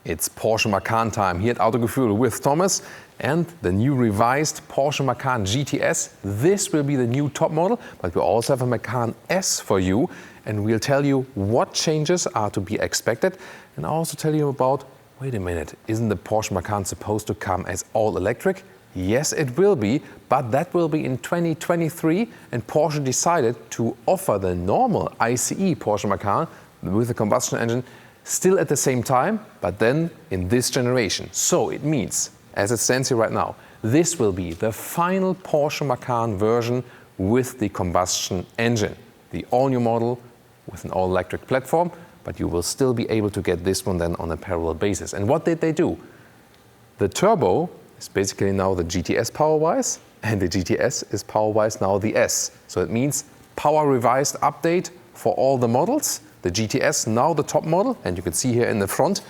It's Porsche Macan time here at Autogefuehl with Thomas and the new revised Porsche Macan GTS. This will be the new top model, but we also have a Macan S for you, and we'll tell you what changes are to be expected, and I'll also tell you about, wait a minute, isn't the Porsche Macan supposed to come as all electric? Yes, it will be, but that will be in 2023, and Porsche decided to offer the normal ICE Porsche Macan with a combustion engine still at the same time, but then in this generation. So it means, as it stands here right now, this will be the final Porsche Macan version with the combustion engine. The all-new model with an all-electric platform, but you will still be able to get this one then on a parallel basis. And what did they do? The turbo is basically now the GTS power-wise, and the GTS is power-wise now the S. So it means power revised update for all the models. The GTS now the top model, and you can see here in the front,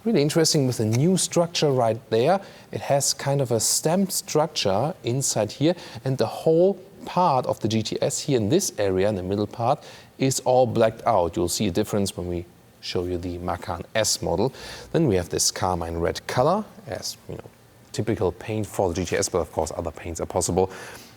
really interesting with a new structure right there. It has kind of a stamped structure inside here, and the whole part of the GTS here in this area, in the middle part, is all blacked out. You'll see a difference when we show you the Macan S model. Then we have this carmine red color, as you know, typical paint for the GTS, but of course other paints are possible.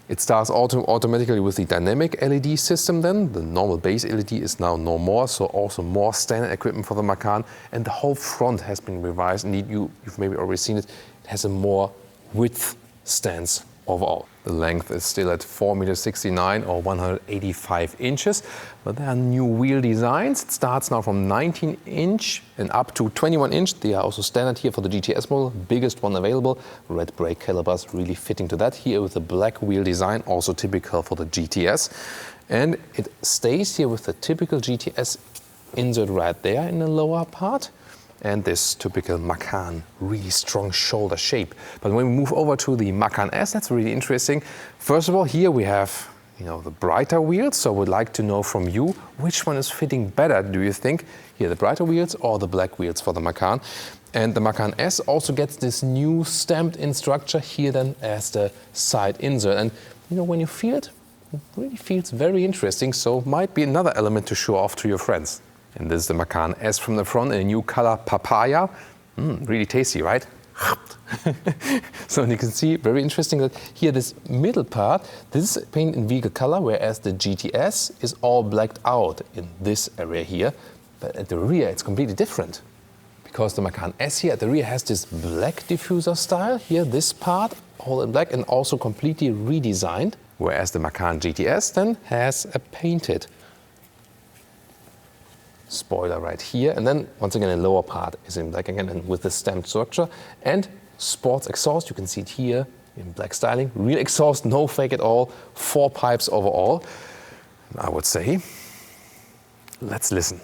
It starts automatically with the dynamic LED system then. The normal base LED is now no more, so also more standard equipment for the Macan. And the whole front has been revised. Indeed, you've maybe already seen it. It has a more width stance overall. The length is still at 4.69 m or 185 inches, but there are new wheel designs. It starts now from 19 inch and up to 21 inch. They are also standard here for the GTS model, biggest one available. Red brake calipers really fitting to that here with the black wheel design, also typical for the GTS. And it stays here with the typical GTS insert right there in the lower part. And this typical Macan, really strong shoulder shape. But when we move over to the Macan S, that's really interesting. First of all, here we have, the brighter wheels. So we'd like to know from you, which one is fitting better, do you think? Here, the brighter wheels or the black wheels for the Macan? And the Macan S also gets this new stamped-in structure here then as the side insert. And when you feel it, it really feels very interesting. So might be another element to show off to your friends. And this is the Macan S from the front in a new color, papaya. Really tasty, right? So you can see, very interesting that here this middle part, this is painted in vehicle color, whereas the GTS is all blacked out in this area here. But at the rear, it's completely different. Because the Macan S here at the rear has this black diffuser style. Here, this part, all in black and also completely redesigned. Whereas the Macan GTS then has a painted spoiler right here, and then once again the lower part is in black again and with the stamped structure. And sports exhaust, you can see it here in black styling. Real exhaust, no fake at all, 4 pipes overall. I would say, let's listen.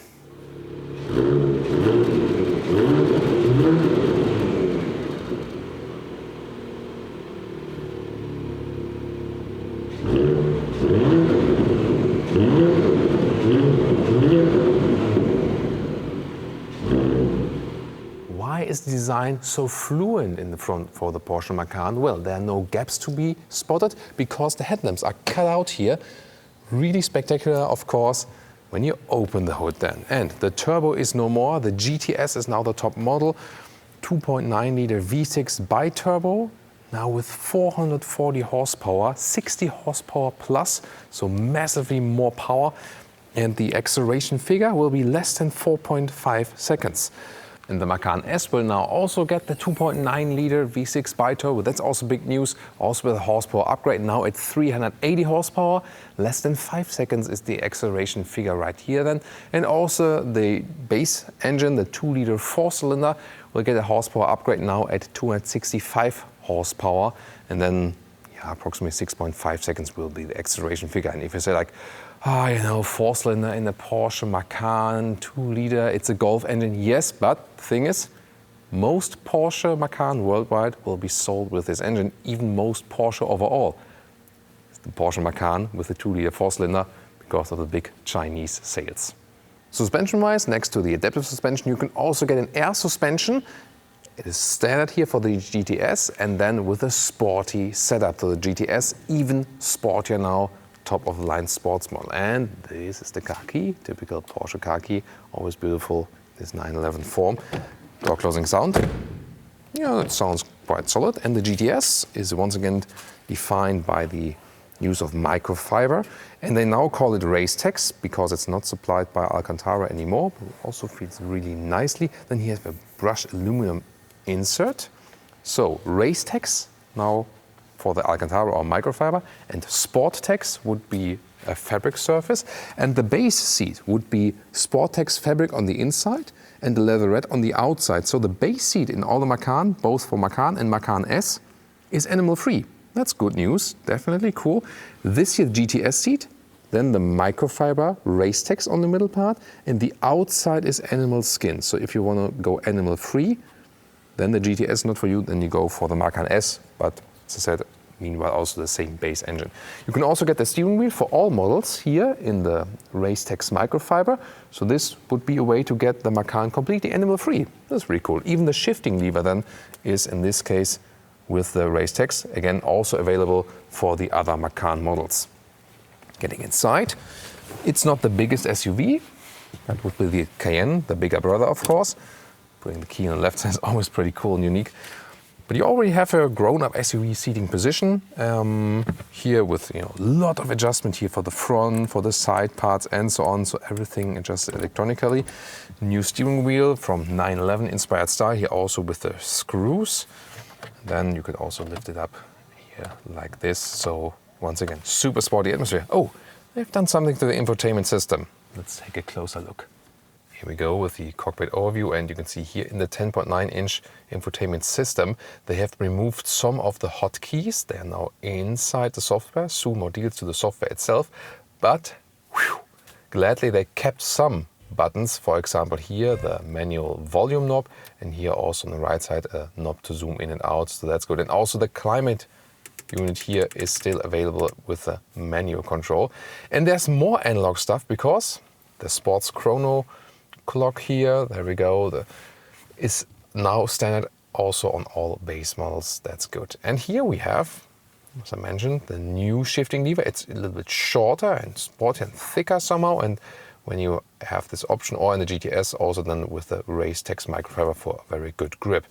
Why is the design so fluent in the front for the Porsche Macan? Well, there are no gaps to be spotted because the headlamps are cut out here. Really spectacular, of course, when you open the hood then. And the turbo is no more. The GTS is now the top model. 2.9 liter V6 bi-turbo, now with 440 horsepower, 60 horsepower plus, so massively more power. And the acceleration figure will be less than 4.5 seconds. And the Macan S will now also get the 2.9 liter V6 bi-turbo. That's also big news. Also with a horsepower upgrade now at 380 horsepower. Less than 5 seconds is the acceleration figure right here then. And also the base engine, the 2 liter 4-cylinder, will get a horsepower upgrade now at 265 horsepower. And then approximately 6.5 seconds will be the acceleration figure. And if you say like, 4-cylinder in the Porsche Macan, 2 liter, it's a Golf engine. Yes, but the thing is, most Porsche Macan worldwide will be sold with this engine, even most Porsche overall. It's the Porsche Macan with the 2 liter 4-cylinder because of the big Chinese sales. Suspension-wise, next to the adaptive suspension, you can also get an air suspension. It is standard here for the GTS, and then with a sporty setup to the GTS, even sportier now, top-of-the-line sports model. And this is the car key, typical Porsche car key, always beautiful, this 911 form. door closing sound. Yeah, it sounds quite solid. And the GTS is once again defined by the use of microfiber. And they now call it race tex because it's not supplied by Alcantara anymore, but it also fits really nicely. Then he has a brushed aluminum insert. So race tex now for the Alcantara or microfiber, and sport tex would be a fabric surface, and the base seat would be sport tex fabric on the inside and the leatherette on the outside. So the base seat in all the Macan, both for Macan and Macan S, is animal free. That's good news, definitely cool. This here GTS seat, then the microfiber race tex on the middle part, and the outside is animal skin. So if you want to go animal free, then the GTS is not for you, then you go for the Macan S, but as I said, meanwhile also the same base engine. You can also get the steering wheel for all models here in the race tex microfiber. So this would be a way to get the Macan completely animal free. That's pretty cool. Even the shifting lever then is in this case with the race tex, again also available for the other Macan models. Getting inside, it's not the biggest SUV. That would be the Cayenne, the bigger brother of course. Putting the key on the left side is always pretty cool and unique. But you already have a grown-up SUV seating position here with a lot of adjustment here for the front, for the side parts and so on. So everything adjusted electronically. New steering wheel from 911 inspired style here also with the screws. Then you could also lift it up here like this. So once again, super sporty atmosphere. Oh, they've done something to the infotainment system. Let's take a closer look. Here we go with the cockpit overview, and you can see here in the 10.9-inch infotainment system, they have removed some of the hotkeys. They are now inside the software, so more deals to the software itself. But gladly they kept some buttons. For example, here the manual volume knob, and here also on the right side a knob to zoom in and out. So that's good. And also the climate unit here is still available with the manual control. And there's more analog stuff because the sports chrono clock here, there we go, is now standard also on all base models. That's good. And here we have, as I mentioned, the new shifting lever. It's a little bit shorter and sporty and thicker somehow. And when you have this option, or in the GTS, also then with the race tex microfiber for a very good grip.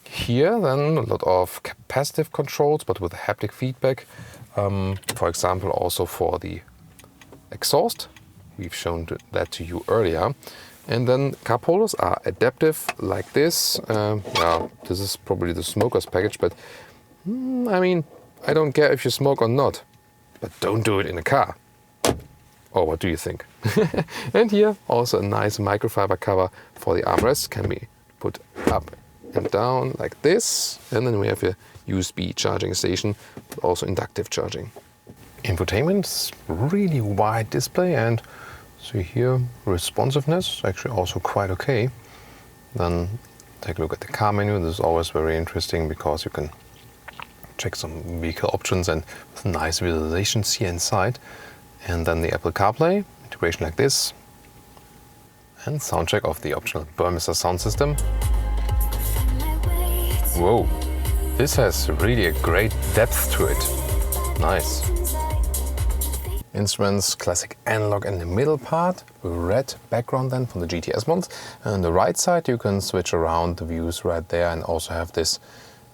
Here then a lot of capacitive controls, but with haptic feedback. For example, also for the exhaust. We've shown that to you earlier. And then cup holders are adaptive like this. Yeah, this is probably the smoker's package, but I mean, I don't care if you smoke or not, but don't do it in a car. Or what do you think? And here also a nice microfiber cover for the armrest, can be put up and down like this. And then we have a USB charging station, but also inductive charging. Infotainment, really wide display, and see here, responsiveness actually also quite okay. Then take a look at the car menu. This is always very interesting because you can check some vehicle options and with nice visualizations here inside. And then the Apple CarPlay, integration like this. And sound check of the optional Burmester sound system. Whoa, this has really a great depth to it. Nice. Instruments, classic analog in the middle part, red background then from the GTS models. And on the right side you can switch around the views right there and also have this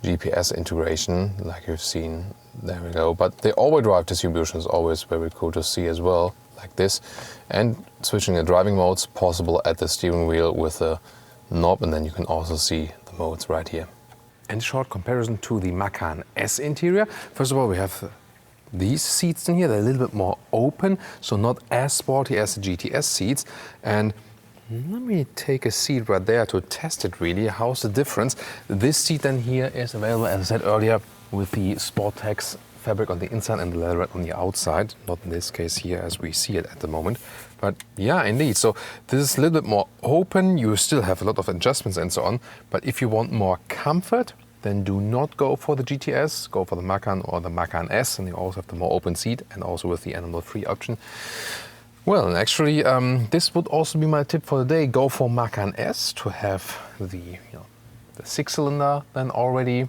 GPS integration like you've seen. There we go. But the all-wheel drive distribution is always very cool to see as well, like this. And switching the driving modes possible at the steering wheel with a knob, and then you can also see the modes right here. And short comparison to the Macan S interior. First of all, we have these seats in here. They're a little bit more open, so not as sporty as the GTS seats. And let me take a seat right there to test it really. How's the difference? This seat then here is available, as I said earlier, with the Sport Tex fabric on the inside and the leatherette on the outside. Not in this case here as we see it at the moment. But yeah, indeed. So this is a little bit more open. You still have a lot of adjustments and so on. But if you want more comfort, then do not go for the GTS, go for the Macan or the Macan S, and you also have the more open seat and also with the animal-free option. Well, and actually, this would also be my tip for the day. Go for Macan S to have the six-cylinder then already.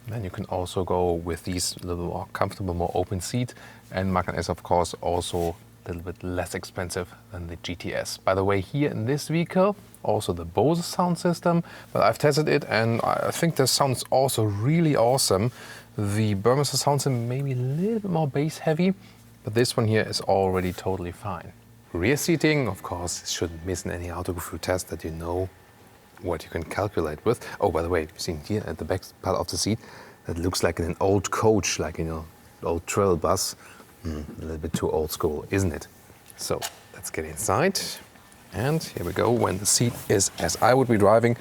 Then you can also go with these a little more comfortable, more open seat. And Macan S, of course, also a little bit less expensive than the GTS. By the way, here in this vehicle, also the Bose sound system, but I've tested it and I think the sound's also really awesome. The Burmester sound system maybe a little bit more bass heavy, but this one here is already totally fine. Rear seating, of course, shouldn't miss in any Autogefuehl test that you know what you can calculate with. Oh, by the way, you've seen here at the back part of the seat, that looks like an old coach, like, you know, old travel bus. A little bit too old school, isn't it? So let's get inside. And here we go, when the seat is as I would be driving.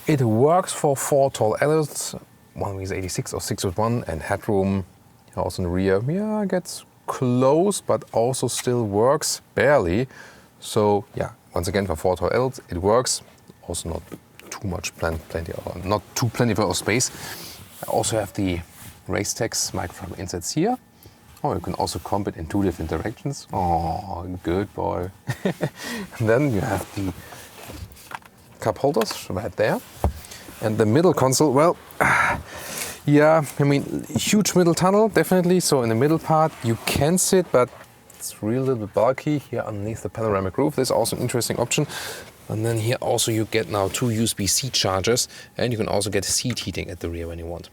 It works for 4 tall adults, one weighs 86 or 6'1", and headroom also in the rear, yeah, gets close, but also still works barely. So yeah, once again, for 4 tall adults, it works. Also not too much, not too plentiful of space. I also have the Racetex microfiber inserts here. Oh, you can also comp it in 2 different directions. Oh, good boy. And then you have the cup holders right there. And the middle console, well, yeah, I mean, huge middle tunnel, definitely. So in the middle part, you can sit, but it's really a little bit bulky here underneath the panoramic roof. This is also an interesting option. And then here also you get now 2 USB-C chargers, and you can also get seat heating at the rear when you want.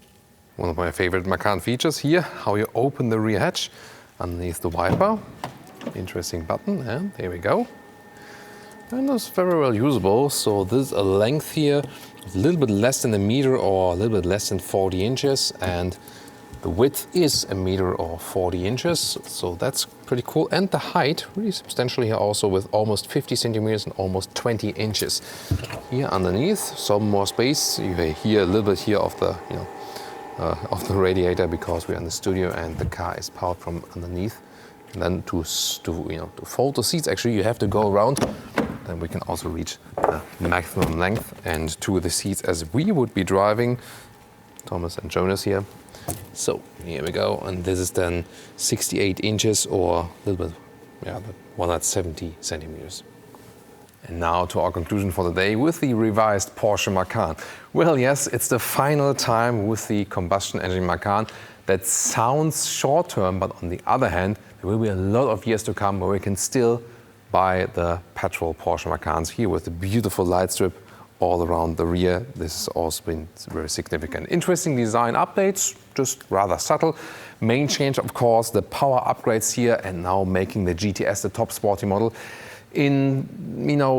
One of my favorite Macan features here, how you open the rear hatch underneath the wiper. Interesting button, and there we go. And it's very well usable. So this is a length here, a little bit less than a meter or a little bit less than 40 inches. And the width is a meter or 40 inches. So that's pretty cool. And the height, really substantially here also, with almost 50 centimeters and almost 20 inches. Here underneath, some more space. You hear a little bit here of the, of the radiator, because we're in the studio and the car is powered from underneath. And then to fold the seats, actually you have to go around. Then we can also reach the maximum length, and 2 of the seats as we would be driving, Thomas and Jonas here. So here we go, and this is then 68 inches or a little bit, 170 centimeters. And now to our conclusion for the day with the revised Porsche Macan. Well, yes, it's the final time with the combustion engine Macan. That sounds short-term, but on the other hand, there will be a lot of years to come where we can still buy the petrol Porsche Macans here with the beautiful light strip all around the rear. This has also been very significant. Interesting design updates, just rather subtle. Main change, of course, the power upgrades here, and now making the GTS the top sporty model. In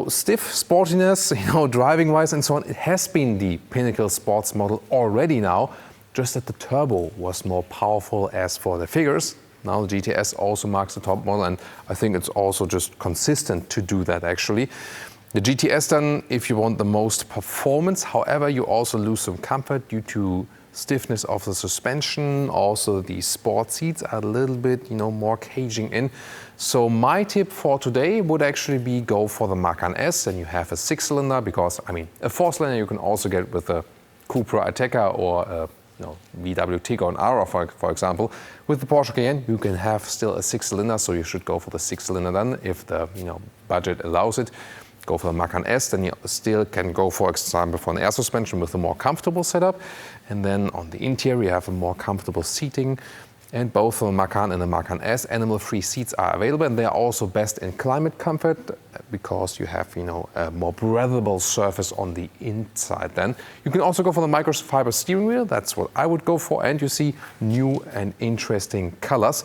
stiff sportiness, driving wise and so on, it has been the pinnacle sports model already now, just that the turbo was more powerful as for the figures. Now the GTS also marks the top model, and I think it's also just consistent to do that actually. The GTS then, if you want the most performance, however, you also lose some comfort due to stiffness of the suspension. Also the sport seats are a little bit, more caging in. So my tip for today would actually be go for the Macan S, and you have a 6-cylinder, because, I mean, a 4-cylinder you can also get with a Cupra Ateca or a VW Tiguan Aura, for example. With the Porsche Cayenne, you can have still a 6-cylinder, so you should go for the 6-cylinder then, if the budget allows it. Go for the Macan S, then you still can go, for example, for an air suspension with a more comfortable setup. And then on the interior, you have a more comfortable seating. And both the Macan and the Macan S animal-free seats are available, and they are also best in climate comfort, because you have, a more breathable surface on the inside then. You can also go for the microfiber steering wheel. That's what I would go for. And you see new and interesting colors.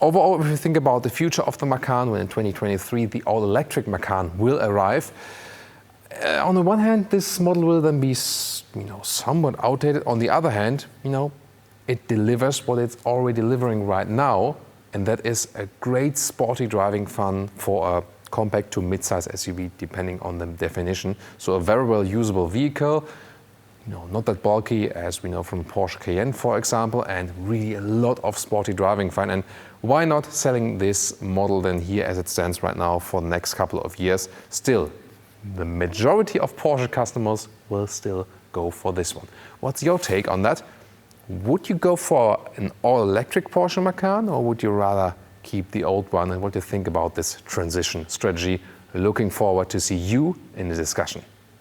Overall, if you think about the future of the Macan, when in 2023 the all-electric Macan will arrive, on the one hand, this model will then be, somewhat outdated. On the other hand, it delivers what it's already delivering right now, and that is a great sporty driving fun for a compact to mid-size SUV, depending on the definition. So a very well usable vehicle, not that bulky as we know from Porsche Cayenne, for example, and really a lot of sporty driving fun. And why not selling this model then here as it stands right now for the next couple of years? Still, the majority of Porsche customers will still go for this one. What's your take on that? Would you go for an all-electric Porsche Macan, or would you rather keep the old one? And what do you think about this transition strategy? Looking forward to see you in the discussion.